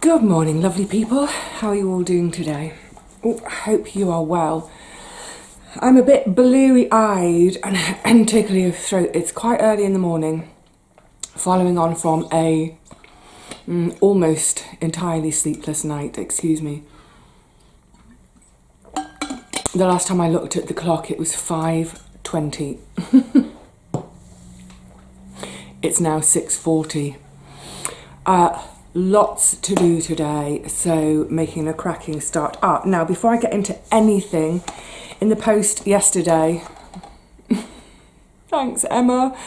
Good morning, lovely people. How are you all doing today? Oh, I hope you are well. I'm a bit bleary-eyed and tickly of throat. It's quite early in the morning, following on from a almost entirely sleepless night, excuse me. The last time I looked at the clock, it was 5:20. It's now 6:40. Lots to do today, so making a cracking start. Now before I get into anything, in the post yesterday, thanks Emma,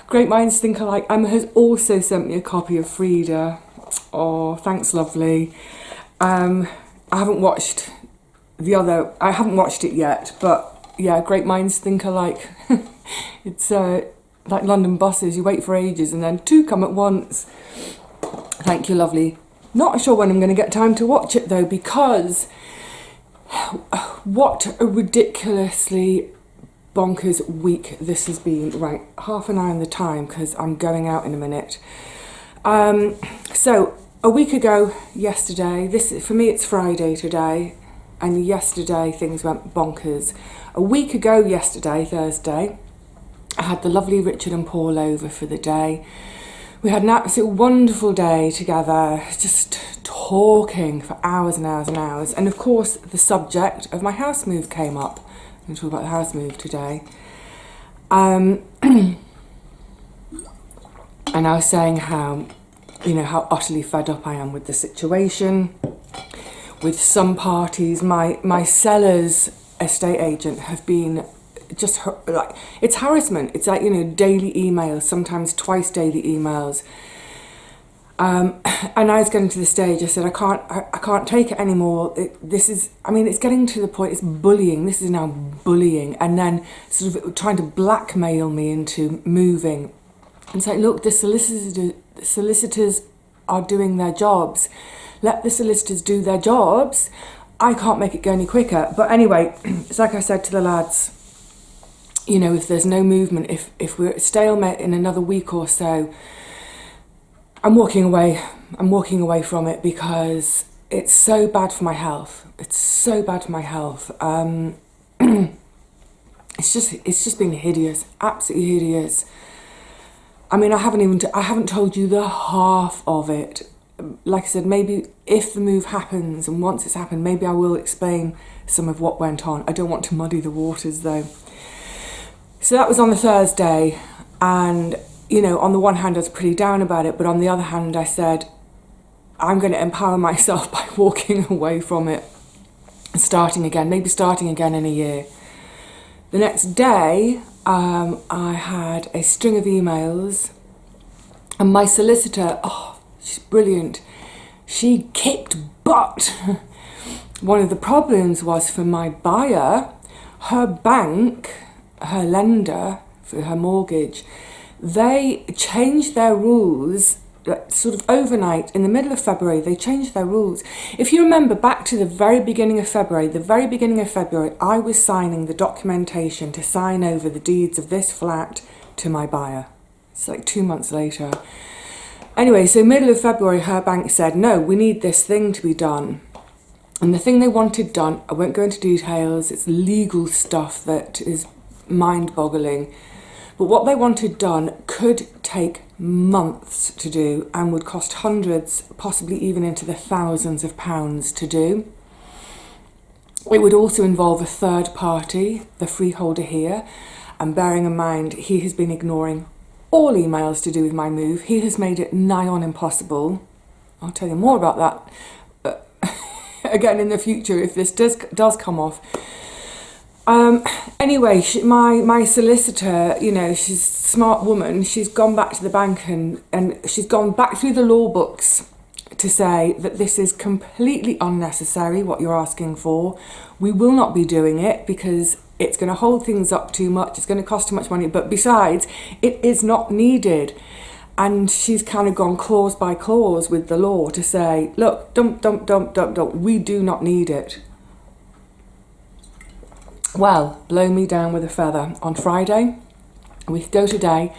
great minds think alike. Emma has also sent me a copy of Frida. Oh, thanks, lovely. I haven't watched it yet, but yeah, great minds think alike. It's like London buses, you wait for ages and then two come at once. Thank you, lovely. Not sure when I'm going to get time to watch it though, because what a ridiculously bonkers week this has been. Right, half an eye on the time because I'm going out in a minute. So a week ago yesterday, for me it's Friday today, and yesterday things went bonkers. A week ago yesterday, Thursday, I had the lovely Richard and Paul over for the day. We had an absolute wonderful day together, just talking for hours and hours and hours. And of course, the subject of my house move came up. I'm going to talk about the house move today. And I was saying how utterly fed up I am with the situation. With some parties, my seller's estate agent have been just like, it's harassment. It's like, daily emails, sometimes twice daily emails. And I was getting to the stage, I said, I can't take it anymore. It's getting to the point, it's bullying. This is now bullying. And then sort of trying to blackmail me into moving. And say, look, the solicitors are doing their jobs. Let the solicitors do their jobs. I can't make it go any quicker. But anyway, it's like I said to the lads, if there's no movement, if we're at stalemate in another week or so, I'm walking away from it because it's so bad for my health. It's so bad for my health. It's just been hideous, absolutely hideous. I mean, I haven't told you the half of it. Like I said, maybe if the move happens and once it's happened, maybe I will explain some of what went on. I don't want to muddy the waters though. So that was on the Thursday, and on the one hand I was pretty down about it, but on the other hand I said I'm going to empower myself by walking away from it and starting again in a year. The next day I had a string of emails, and my solicitor, she's brilliant, she kicked butt. One of the problems was for my buyer, her bank, her lender for her mortgage, they changed their rules sort of overnight in the middle of February. They changed their rules. If you remember back to the very beginning of February, I was signing the documentation to sign over the deeds of this flat to my buyer. It's like 2 months later. Anyway, so middle of February, her bank said, no, we need this thing to be done. And the thing they wanted done, I won't go into details, it's legal stuff that is mind-boggling, but what they wanted done could take months to do and would cost hundreds, possibly even into the thousands of pounds to do. It would also involve a third party, the freeholder here, and bearing in mind he has been ignoring all emails to do with my move. He has made it nigh on impossible. I'll tell you more about that again in the future if this does come off. Anyway, my solicitor, she's a smart woman. She's gone back to the bank and she's gone back through the law books to say that this is completely unnecessary, what you're asking for. We will not be doing it because it's going to hold things up too much. It's going to cost too much money. But besides, it is not needed. And she's kind of gone clause by clause with the law to say, look, don't, we do not need it. Well, blow me down with a feather. On Friday, a week ago today,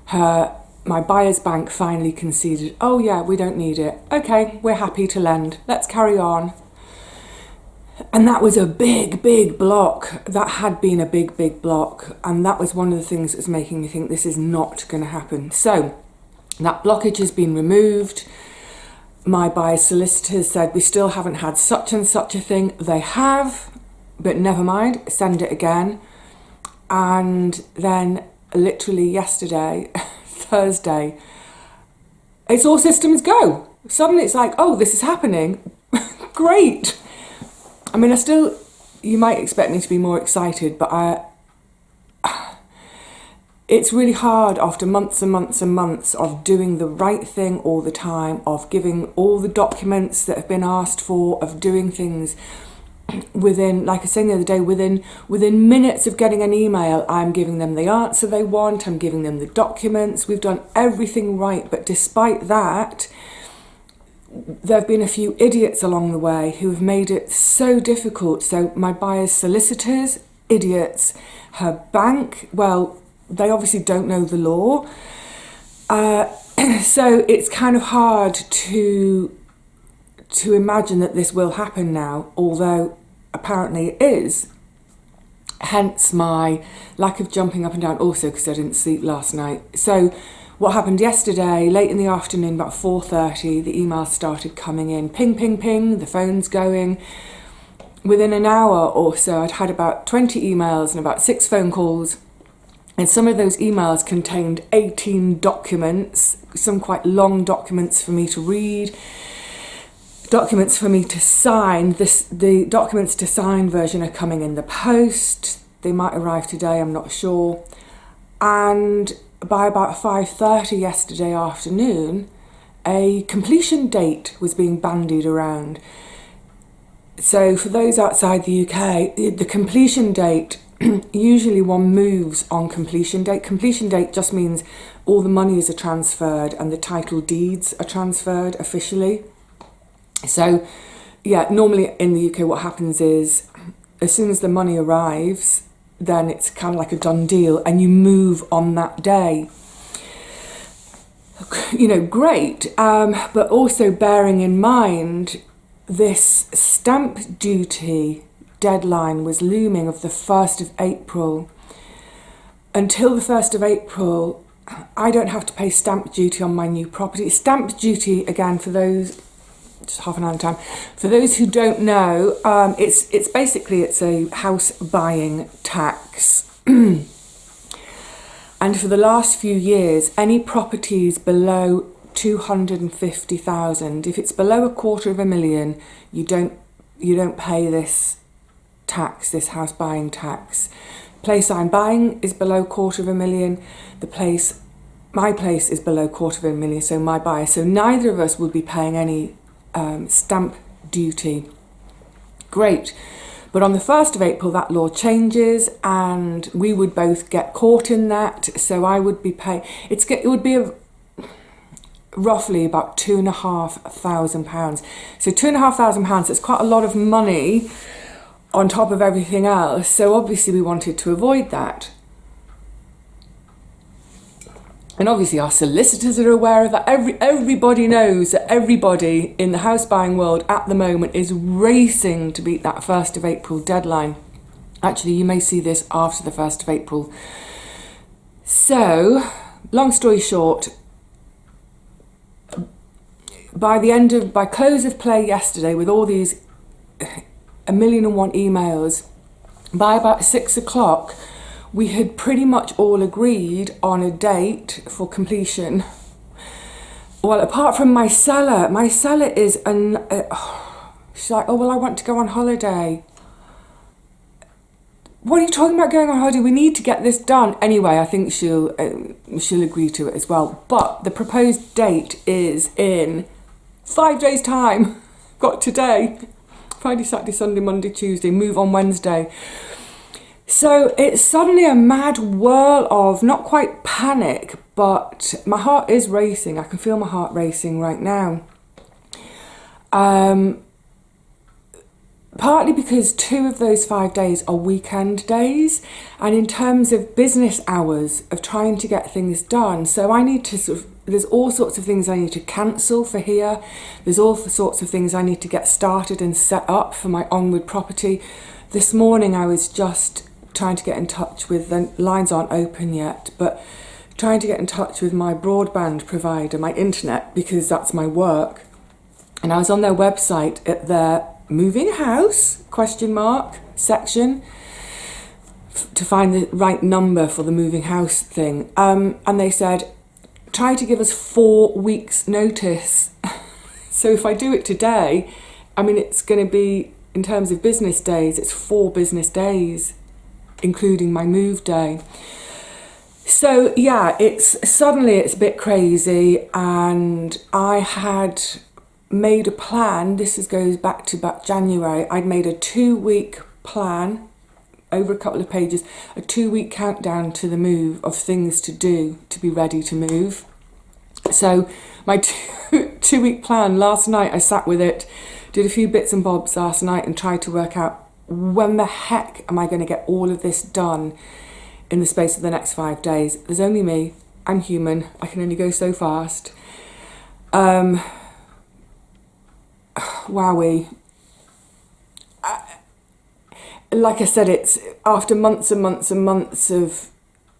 her my buyer's bank finally conceded, oh yeah, we don't need it. Okay, we're happy to lend. Let's carry on. And that was a big, big block. That had been a big, big block. And that was one of the things that was making me think this is not going to happen. So that blockage has been removed. My buyer's solicitors said, we still haven't had such and such a thing. They have, but never mind, send it again. And then literally yesterday, Thursday, it's all systems go. Suddenly it's like, oh, this is happening. Great. I mean, you might expect me to be more excited, but it's really hard after months and months and months of doing the right thing all the time, of giving all the documents that have been asked for, of doing things within, like I was saying the other day, within minutes of getting an email, I'm giving them the answer they want, I'm giving them the documents, we've done everything right. But despite that, there have been a few idiots along the way who have made it so difficult. So my buyer's solicitors, idiots. Her bank, well, they obviously don't know the law. So it's kind of hard to imagine that this will happen now, although apparently it is. Hence my lack of jumping up and down, also because I didn't sleep last night. So what happened yesterday, late in the afternoon, about 4:30, the emails started coming in. Ping, ping, ping, the phone's going. Within an hour or so, I'd had about 20 emails and about 6 phone calls. And some of those emails contained 18 documents, some quite long documents for me to read, documents for me to sign. The documents to sign version are coming in the post. They might arrive today, I'm not sure. And by about 5:30 yesterday afternoon, a completion date was being bandied around. So for those outside the UK, the completion date, usually one moves on completion date. Completion date just means all the monies are transferred and the title deeds are transferred officially. So yeah, normally in the UK what happens is as soon as the money arrives, then it's kind of like a done deal and you move on that day. You know, great, but also bearing in mind this stamp duty deadline was looming of the 1st of April. Until the 1st of April, I don't have to pay stamp duty on my new property. Stamp duty, again, for those, just half an hour time, for those who don't know, it's basically a house buying tax. And for the last few years, any properties below 250,000, if it's below $250,000, you don't pay this tax, this house buying tax. Place I'm buying is below $250,000. My place is below $250,000, so my buyer. So neither of us would be paying any stamp duty. Great. But on the 1st of April, that law changes and we would both get caught in that. So I would be paying, it would be roughly about £2,500. So £2,500, it's quite a lot of money on top of everything else. So obviously we wanted to avoid that. And obviously our solicitors are aware of that. Everybody knows that everybody in the house buying world at the moment is racing to beat that 1st of April deadline. Actually, you may see this after the 1st of April. So, long story short, by close of play yesterday with all these 1,000,001 emails, by about 6 o'clock, we had pretty much all agreed on a date for completion. Well, apart from my seller is she's like, oh, well, I want to go on holiday. What are you talking about going on holiday? We need to get this done. Anyway, I think she'll agree to it as well. But the proposed date is in 5 days' time. Got today. Friday, Saturday, Sunday, Monday, Tuesday, move on Wednesday. So it's suddenly a mad whirl of not quite panic, but my heart is racing. I can feel my heart racing right now. partly because 2 of those 5 days are weekend days, and in terms of business hours of trying to get things done, so I need to there's all sorts of things I need to cancel for here. There's all sorts of things I need to get started and set up for my onward property. This morning I was just trying to get in touch with, the lines aren't open yet, but trying to get in touch with my broadband provider, my internet, because that's my work. And I was on their website at their moving house section to find the right number for the moving house thing. And they said, try to give us 4 weeks notice. So if I do it today, I mean, it's going to be, in terms of business days, it's 4 business days, including my move day. So yeah, it's a bit crazy, and I had made a plan. This goes back to about January. I'd made a 2-week plan over a couple of pages, a 2-week countdown to the move of things to do to be ready to move. So my 2-week plan, last night I sat with it, did a few bits and bobs last night and tried to work out when the heck am I going to get all of this done in the space of the next 5 days. There's only me. I'm human. I can only go so fast. Wowee. Like I said, it's after months and months and months of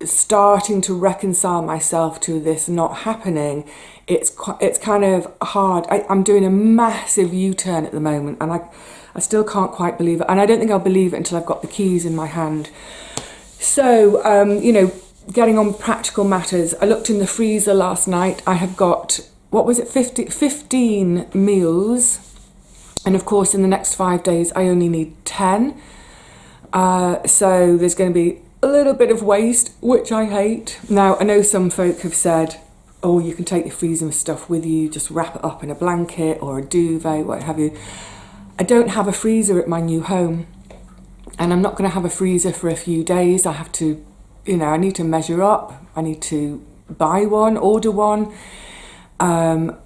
starting to reconcile myself to this not happening. It's kind of hard. I'm doing a massive U-turn at the moment, and I still can't quite believe it. And I don't think I'll believe it until I've got the keys in my hand. So, getting on with practical matters. I looked in the freezer last night. I have got, 15 meals. And of course, in the next 5 days, I only need 10. So there's going to be a little bit of waste, which I hate. Now, I know some folk have said, oh, you can take your freezer stuff with you, just wrap it up in a blanket or a duvet, what have you. I don't have a freezer at my new home, and I'm not going to have a freezer for a few days. I have to, I need to measure up. I need to buy one, order one. I'm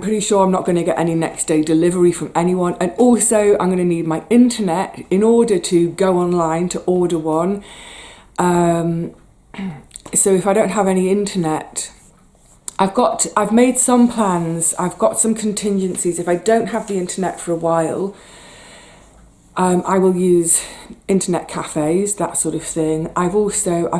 pretty sure I'm not going to get any next day delivery from anyone. And also I'm going to need my internet in order to go online to order one. So if I don't have any internet, I've made some plans. I've got some contingencies. If I don't have the internet for a while, I will use internet cafes, that sort of thing. I've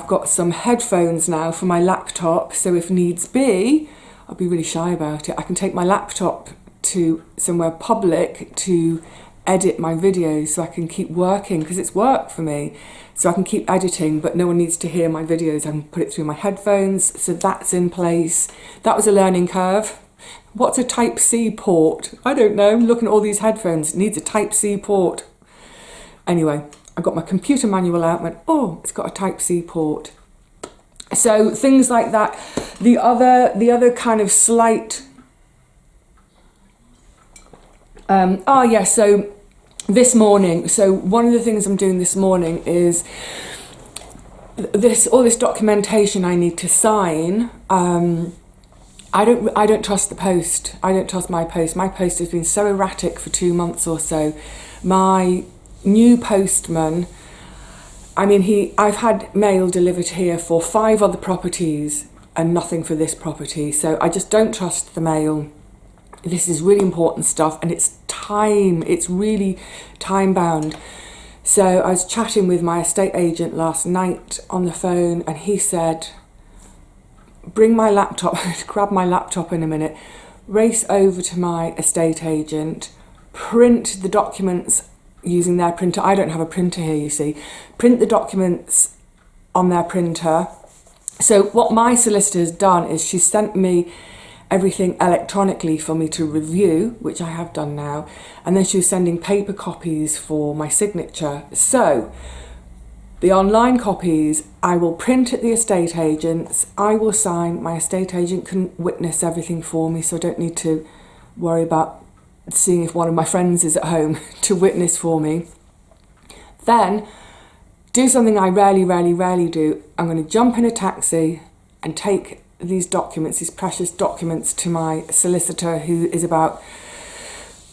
got some headphones now for my laptop. So if needs be, I'll be really shy about it, I can take my laptop to somewhere public to edit my videos so I can keep working, because it's work for me. So I can keep editing, but no one needs to hear my videos. I can put it through my headphones, so that's in place. That was a learning curve. What's a Type-C port? I don't know. I'm looking at all these headphones. It needs a Type-C port. Anyway, I got my computer manual out and went, oh, it's got a Type-C port. So things like that. The other kind of slight... so this morning, so one of the things I'm doing this morning is all this documentation I need to sign. I don't trust the post. I don't trust my post. My post has been so erratic for 2 months or so. My new postman, I've had mail delivered here for 5 other properties and nothing for this property. So I just don't trust the mail. This is really important stuff, and it's really time bound. So I was chatting with my estate agent last night on the phone, and he said, bring my laptop, grab my laptop in a minute, race over to my estate agent, print the documents using their printer. I don't have a printer here, you see. Print the documents on their printer. So what my solicitor has done is she sent me everything electronically for me to review, which I have done now, and then she was sending paper copies for my signature. So the online copies I will print at the estate agent's, I will sign, my estate agent can witness everything for me, so I don't need to worry about seeing if one of my friends is at home to witness for me. Then do something I rarely do. I'm going to jump in a taxi and take these documents, these precious documents, to my solicitor, who is about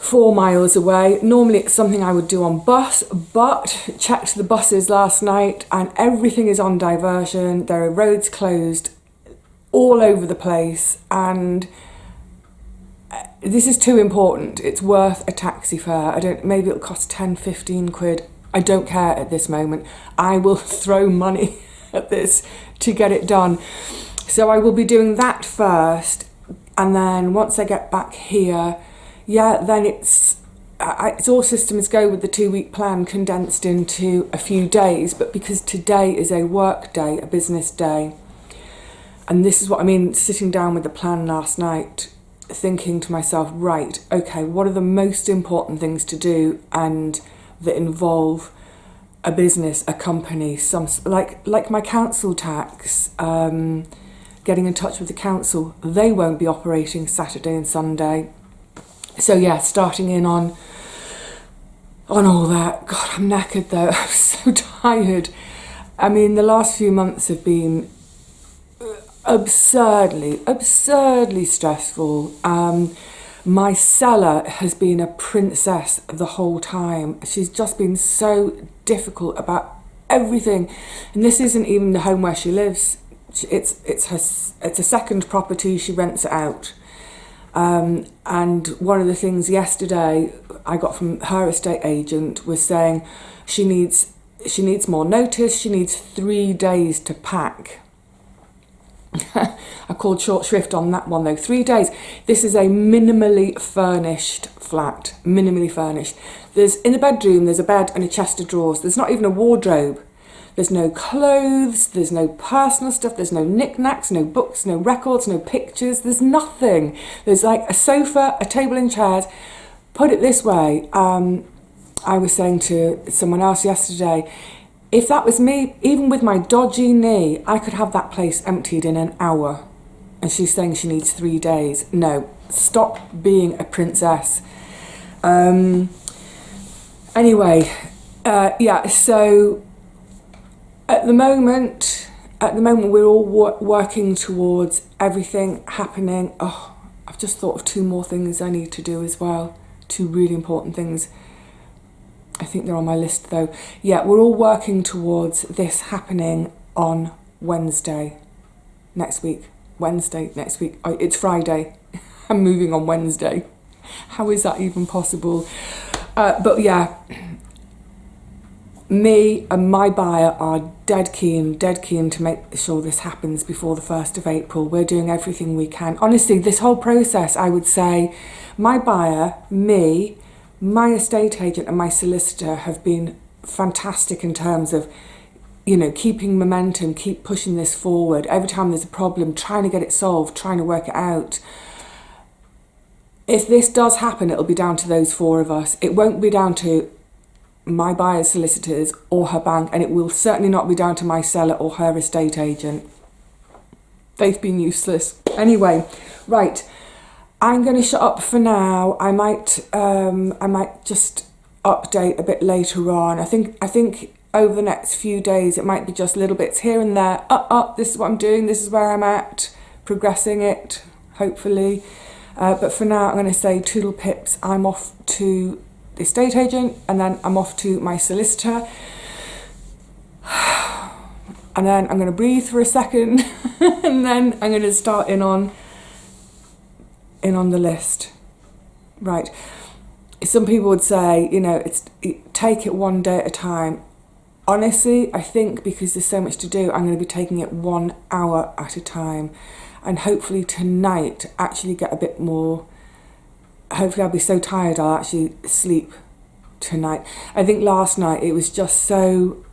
4 miles away. Normally it's something I would do on bus, but checked the buses last night and everything is on diversion. There are roads closed all over the place, and this is too important. It's worth a taxi fare. Maybe it'll cost 10-15 quid. I don't care at this moment. I will throw money at this to get it done. So I will be doing that first, and then once I get back here, then it's all systems go with the 2-week plan condensed into a few days. But because today is a work day, a business day, and this is what I mean, sitting down with the plan last night, thinking to myself, right, okay, what are the most important things to do and that involve a business, a company, some like my council tax, getting in touch with the council. They won't be operating Saturday and Sunday. So yeah, starting in on all that. God, I'm knackered though. I'm so tired. I mean, the last few months have been absurdly stressful. My seller has been a princess the whole time. She's just been so difficult about everything. And this isn't even the home where she lives. It's a second property. She rents it out. And one of the things yesterday I got from her estate agent was saying she needs more notice. She needs 3 days to pack. I called short shrift on that one though. 3 days. This is a minimally furnished flat. Minimally furnished. In the bedroom, there's a bed and a chest of drawers. There's not even a wardrobe. There's no clothes, there's no personal stuff, there's no knickknacks, no books, no records, no pictures, there's nothing. There's like a sofa, a table and chairs. Put it this way, I was saying to someone else yesterday, if that was me, even with my dodgy knee, I could have that place emptied in an hour. And she's saying she needs 3 days. No, stop being a princess. Anyway, so At the moment, we're all working towards everything happening. Oh, I've just thought of 2 more things I need to do as well. 2 really important things. I think they're on my list though. Yeah, we're all working towards this happening on Wednesday next week. Oh, it's Friday. I'm moving on Wednesday. How is that even possible? But yeah. Me and my buyer are dead keen to make sure this happens before the 1st of April. We're doing everything we can. Honestly, this whole process, I would say, my buyer, me, my estate agent and my solicitor have been fantastic in terms of, keeping momentum, keep pushing this forward. Every time there's a problem, trying to get it solved, trying to work it out. If this does happen, it'll be down to those 4 of us. It won't be down to my buyer's solicitors or her bank, and it will certainly not be down to my seller or her estate agent. They've been useless. Anyway, right, I'm going to shut up for now. I might just update a bit later on. I think over the next few days it might be just little bits here and there. This is what I'm doing, this is where I'm at, progressing it, hopefully. But for now I'm going to say toodle pips. I'm off to the estate agent, and then I'm off to my solicitor, and then I'm going to breathe for a second, and then I'm going to start in on the list. Right. Some people would say, take it one day at a time. Honestly, I think because there's so much to do, I'm going to be taking it 1 hour at a time, and hopefully tonight actually get a bit more. Hopefully I'll be so tired I'll actually sleep tonight. I think last night it was just so,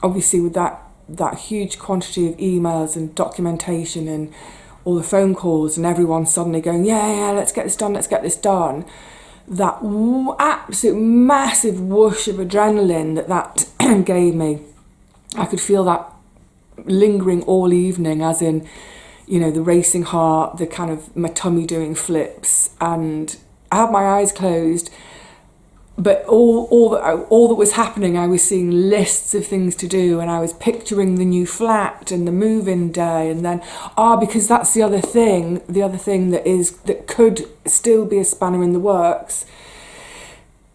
obviously with that huge quantity of emails and documentation and all the phone calls and everyone suddenly going, yeah, let's get this done. That absolute massive whoosh of adrenaline that gave me. I could feel that lingering all evening, as in, the racing heart, the kind of my tummy doing flips, and I had my eyes closed, But all that was happening, I was seeing lists of things to do, and I was picturing the new flat and the move-in day, and then because that's the other thing that could still be a spanner in the works,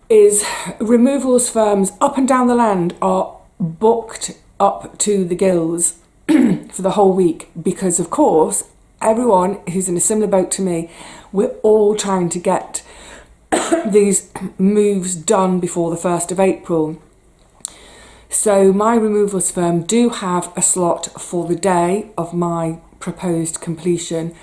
is removals firms up and down the land are booked up to the gills for the whole week, because of course everyone who's in a similar boat to me, we're all trying to get these moves done before the 1st of April. So my removals firm do have a slot for the day of my proposed completion.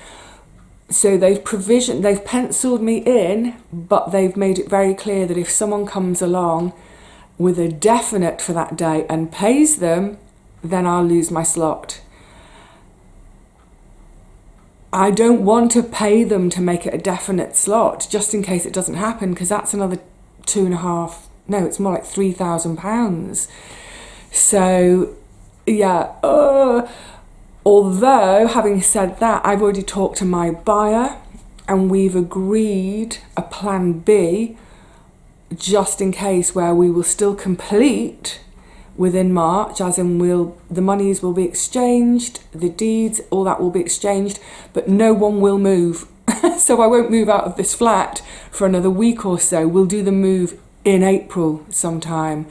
So they've penciled me in, but they've made it very clear that if someone comes along with a definite for that day and pays them, then I'll lose my slot. I don't want to pay them to make it a definite slot, just in case it doesn't happen, because that's another it's more like £3,000. So, yeah, although, having said that, I've already talked to my buyer, and we've agreed a plan B, just in case, where we will still complete within March, as in the monies will be exchanged, the deeds, all that will be exchanged, but no one will move. So I won't move out of this flat for another week or so. We'll do the move in April sometime.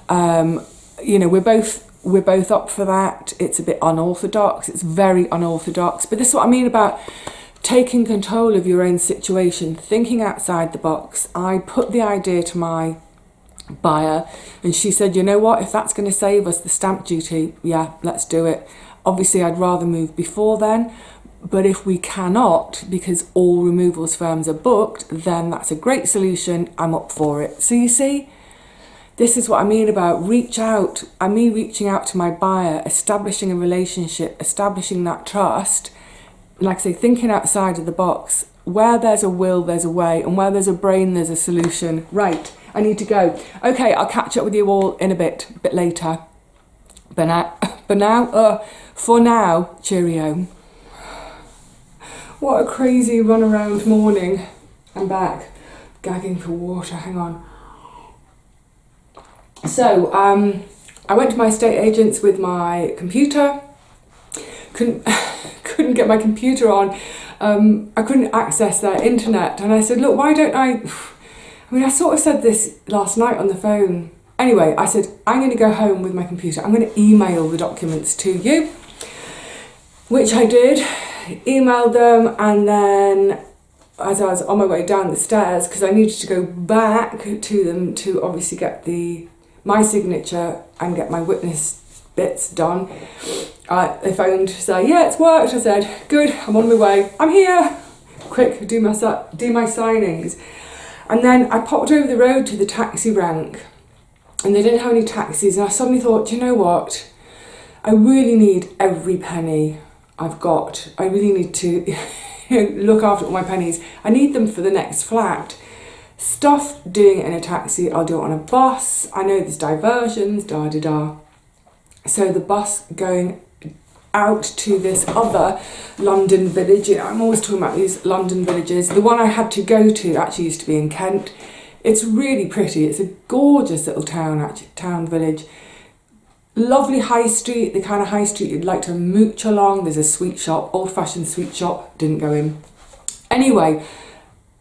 We're both up for that. It's a bit unorthodox. It's very unorthodox. But this is what I mean about taking control of your own situation, thinking outside the box. I put the idea to my buyer, and she said, you know what, if that's going to save us the stamp duty, yeah, let's do it. Obviously I'd rather move before then, but if we cannot, because all removals firms are booked, then that's a great solution. I'm up for it. So you see, this is what I mean about reaching out to my buyer, establishing a relationship, establishing that trust, like I say, thinking outside of the box. Where there's a will, there's a way, and where there's a brain, there's a solution. Right, I need to go. Okay, I'll catch up with you all in a bit later. For now, cheerio. What a crazy runaround morning. I'm back, gagging for water, hang on. So, I went to my estate agents with my computer. Couldn't get my computer on. I couldn't access their internet, and I said, look, why don't I sort of said this last night on the phone. Anyway, I said, I'm going to go home with my computer. I'm going to email the documents to you, which I did, emailed them, and then as I was on my way down the stairs, because I needed to go back to them to obviously get my signature and get my witness bits done, they phoned to say, yeah, it's worked. I said, good, I'm on my way, I'm here, quick, do my signings. And then I popped over the road to the taxi rank, and they didn't have any taxis, and I suddenly thought, do you know what, I really need every penny I've got. I really need to look after all my pennies. I need them for the next flat. Stuff doing it in a taxi, I'll do it on a bus. I know there's diversions, da-da-da. So the bus going out to this other London village. I'm always talking about these London villages. The one I had to go to actually used to be in Kent. It's really pretty. It's a gorgeous little town village. Lovely high street, the kind of high street you'd like to mooch along. There's a sweet shop, old-fashioned sweet shop, didn't go in. Anyway,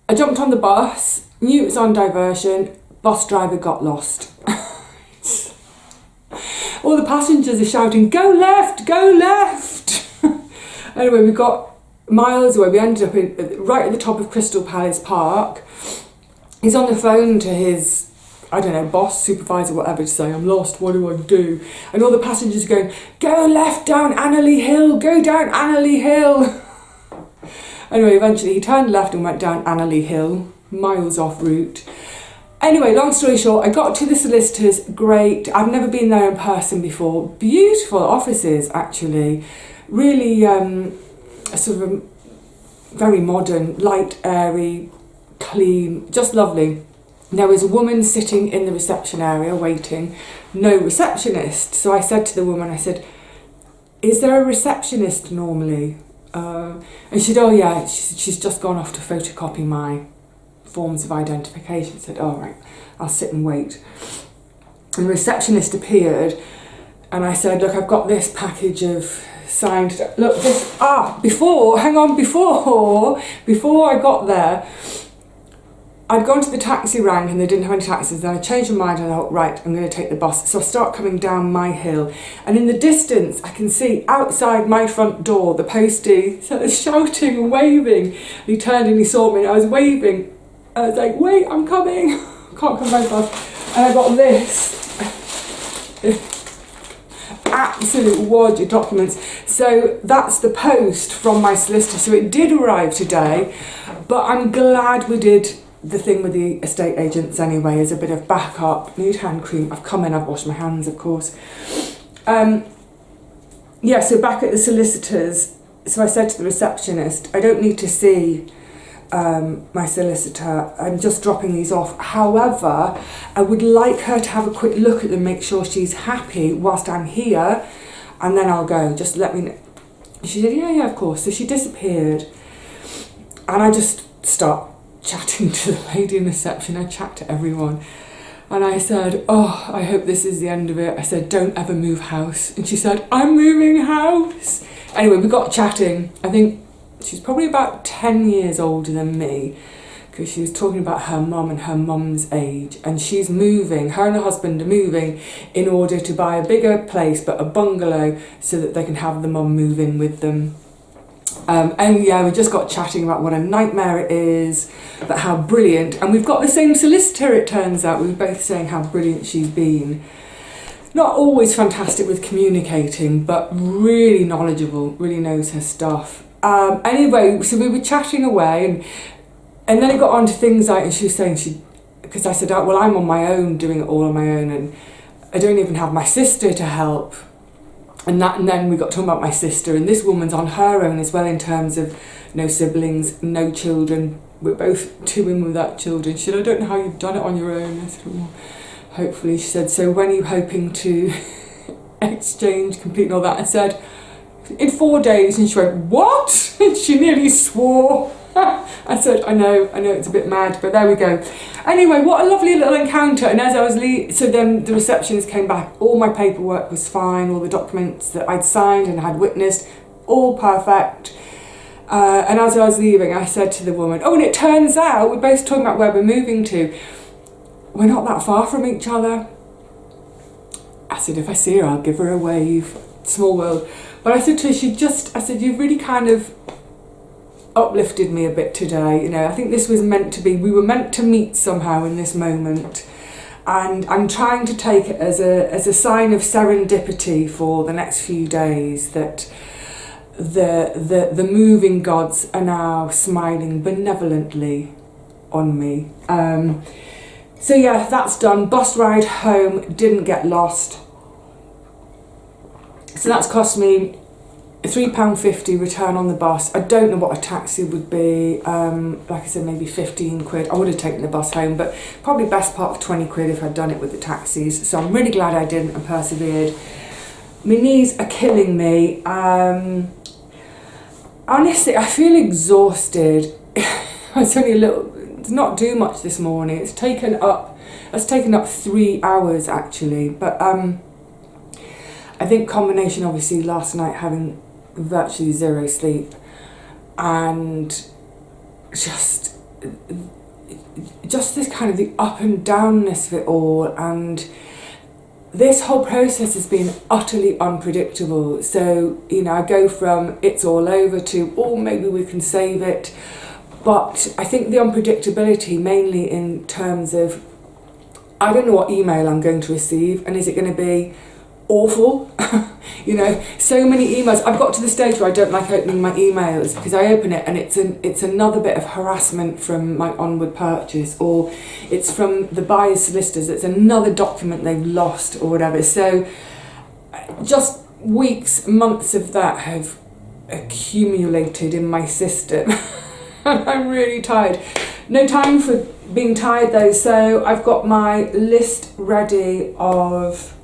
I jumped on the bus, knew it was on diversion, bus driver got lost. All the passengers are shouting, go left, go left. Anyway, we got miles away. We ended up right at the top of Crystal Palace Park. He's on the phone to his, I don't know, boss, supervisor, whatever, to say, I'm lost, what do I do? And all the passengers are going, go left down Annerley Hill, go down Annerley Hill. Anyway, eventually he turned left and went down Annerley Hill, miles off route. Anyway, long story short, I got to the solicitors, great. I've never been there in person before. Beautiful offices, actually. Really sort of very modern, light, airy, clean, just lovely. There was a woman sitting in the reception area waiting, no receptionist. So I said to the woman, I said, is there a receptionist normally? And she said, oh yeah, she's just gone off to photocopy my forms of identification. I said, all right, I'll sit and wait. And the receptionist appeared, and I said, look, I've got this package of signed, look, this, before I got there, I'd gone to the taxi rank and they didn't have any taxis. Then I changed my mind and I thought, right, I'm going to take the bus. So I start coming down my hill, and in the distance I can see outside my front door the postie shouting and waving. He turned and he saw me and I was waving. I was like, wait, I'm coming. Can't come very fast. And I got this absolute wad of documents. So that's the post from my solicitor. So it did arrive today, but I'm glad we did the thing with the estate agents anyway, as a bit of backup. Need hand cream. I've come in, I've washed my hands, of course. Yeah, so back at the solicitors, so I said to the receptionist, I don't need to see my solicitor, I'm just dropping these off. However, I would like her to have a quick look at them, make sure she's happy whilst I'm here, and then I'll go, just let me know. She said, yeah, of course. So she disappeared, and I just stopped chatting to the lady in reception. I chat to everyone, and I said, oh, I hope this is the end of it. I said, don't ever move house. And she said, I'm moving house. Anyway, we got chatting. I think she's probably about 10 years older than me, because she was talking about her mum and her mum's age, and she's moving, her and her husband are moving in order to buy a bigger place, but a bungalow, so that they can have the mum move in with them. And yeah, we just got chatting about what a nightmare it is, but how brilliant. And we've got the same solicitor, it turns out. We were both saying how brilliant she's been. Not always fantastic with communicating, but really knowledgeable, really knows her stuff. Anyway, so we were chatting away, and then it got on to things like, and she was saying, because I said, oh, well, I'm on my own, doing it all on my own, and I don't even have my sister to help. And then we got talking about my sister, and this woman's on her own as well, in terms of no siblings, no children. We're both two women without children. She said, I don't know how you've done it on your own. I said, well, hopefully. She said, so when are you hoping to exchange, complete and all that? I said, in 4 days. And she went, what? And she nearly swore. I said, I know it's a bit mad, but there we go. Anyway, what a lovely little encounter. And as I was so then the receptionist came back, all my paperwork was fine, all the documents that I'd signed and had witnessed, all perfect. And as I was leaving, I said to the woman, oh, and it turns out, we're both talking about where we're moving to, we're not that far from each other. I said, if I see her, I'll give her a wave. Small world. But I said to her, I said, you've really kind of uplifted me a bit today. You know, I think this was meant to be, we were meant to meet somehow in this moment. And I'm trying to take it as a sign of serendipity for the next few days, that the moving gods are now smiling benevolently on me. So yeah, that's done. Bus ride home, didn't get lost. So that's cost me £3.50 return on the bus. I don't know what a taxi would be. Like I said, maybe 15 quid. I would have taken the bus home, but probably best part of 20 quid if I'd done it with the taxis. So I'm really glad I didn't and persevered. My knees are killing me. Honestly, I feel exhausted. It's only it's not do much this morning. It's taken up 3 hours actually, but I think combination, obviously, last night having virtually zero sleep, and just this kind of the up and downness of it all, and this whole process has been utterly unpredictable. So, you know, I go from it's all over to, oh, maybe we can save it. But I think the unpredictability, mainly in terms of, I don't know what email I'm going to receive, and is it going to be awful? You know, so many emails. I've got to the stage where I don't like opening my emails, because I open it and it's another bit of harassment from my onward purchase, or it's from the buyer's solicitors, it's another document they've lost or whatever. So just weeks, months of that have accumulated in my system. And I'm really tired. No time for being tired though, so I've got my list ready of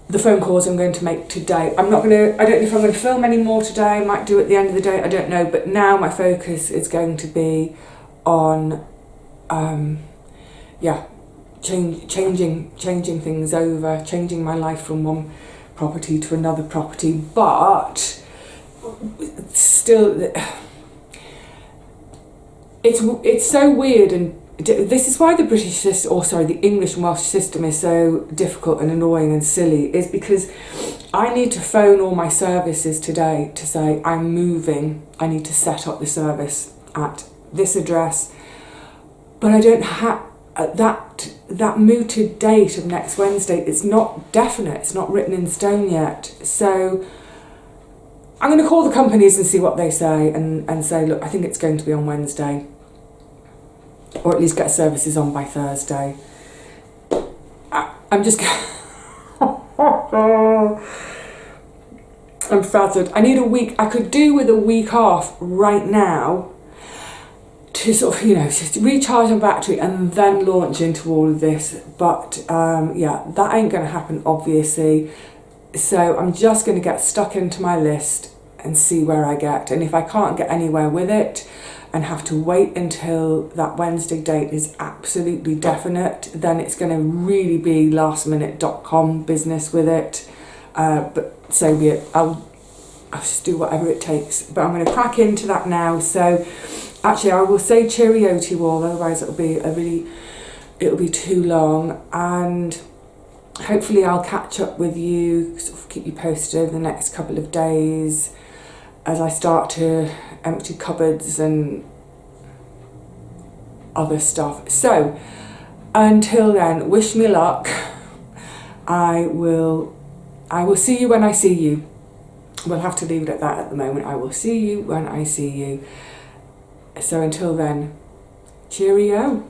the phone calls I'm going to make today. I don't know if I'm going to film any more today. I might do at the end of the day, I don't know. But now my focus is going to be on, changing things over, changing my life from one property to another property. But still, it's so weird, and this is why the the English and Welsh system is so difficult and annoying and silly, is because I need to phone all my services today to say I'm moving, I need to set up the service at this address, but I don't have that mooted date of next Wednesday. It's not definite, it's not written in stone yet. So I'm going to call the companies and see what they say, and say, look, I think it's going to be on Wednesday, or at least get services on by Thursday. I'm just I'm frazzled. I need a week. I could do with a week off right now to sort of, just recharge my battery and then launch into all of this. But that ain't going to happen, obviously. So I'm just going to get stuck into my list and see where I get. And if I can't get anywhere with it and have to wait until that Wednesday date is absolutely definite, then it's going to really be lastminute.com business with it. But so be it. I'll just do whatever it takes. But I'm going to crack into that now. So actually, I will say cheerio to you all, otherwise it'll be too long. And hopefully I'll catch up with you, sort of keep you posted over the next couple of days as I start to empty cupboards and other stuff. So until then, wish me luck. I will see you when I see you. We'll have to leave it at that at the moment. I will see you when I see you. So until then, cheerio.